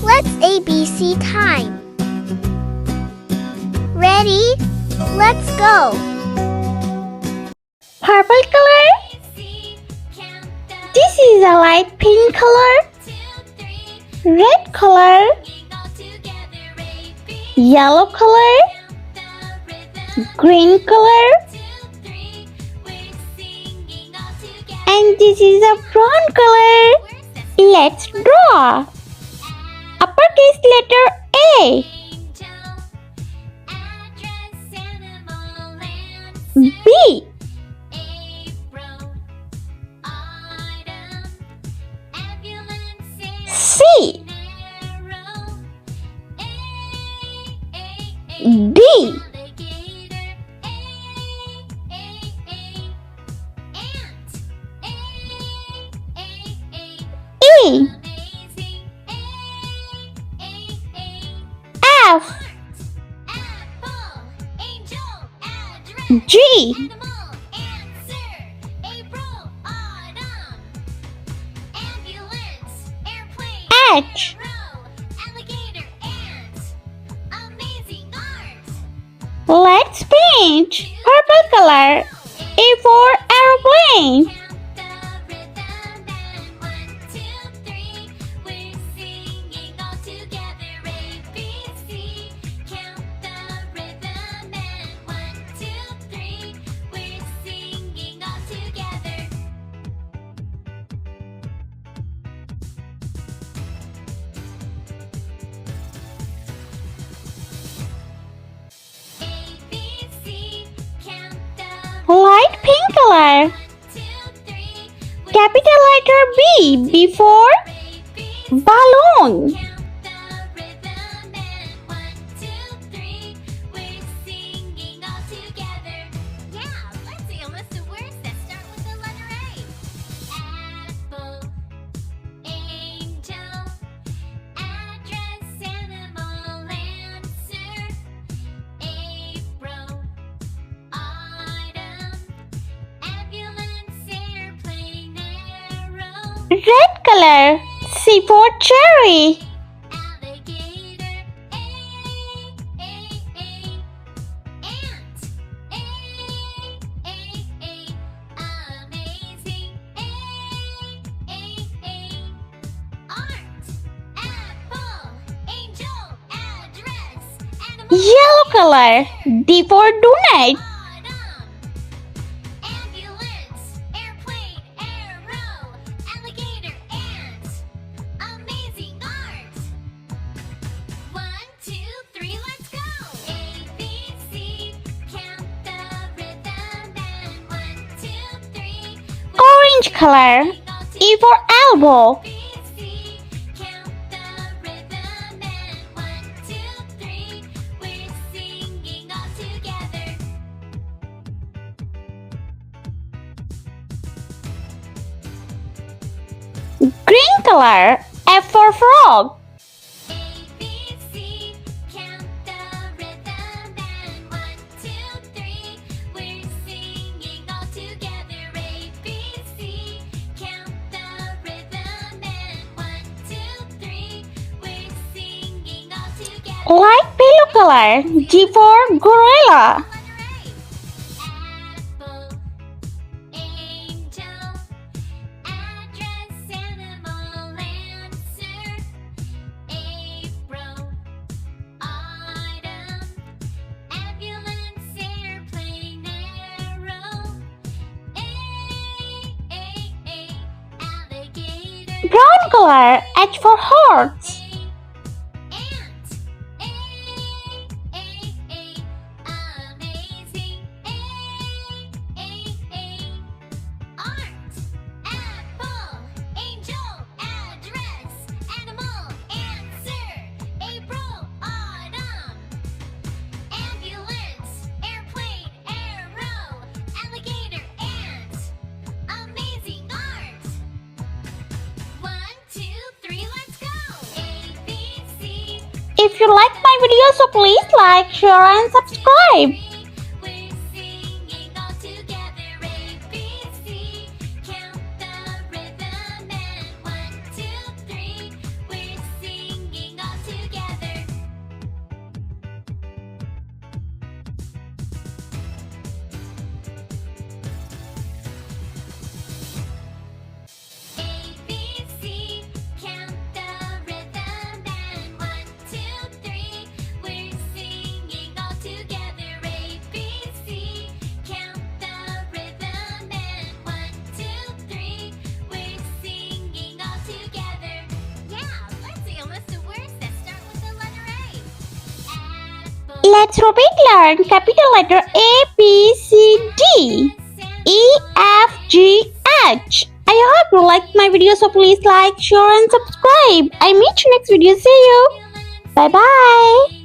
Let's ABC time. Ready? Let's go. Purple color. This is a light pink color. Red color. Yellow color. Green color. And this is a brown color. Let's draw. Uppercase letter A. B. C. D. E. F. G. H. Let's paint purple color. A for aeroplane. Light pink color. Capital letter B before balloon. Red color. C for cherry. Yellow color. D for donut. Orange color. E for elbow. Green color. F for frog. Light blue color. G for gorilla. Brown color. H for horse. If you like my video, so please like, share and subscribe. Let's repeat learn capital letter A, B, C, D, E, F, G, H. I hope you liked my video, so please like, share and subscribe. I meet you next video. See you. Bye bye.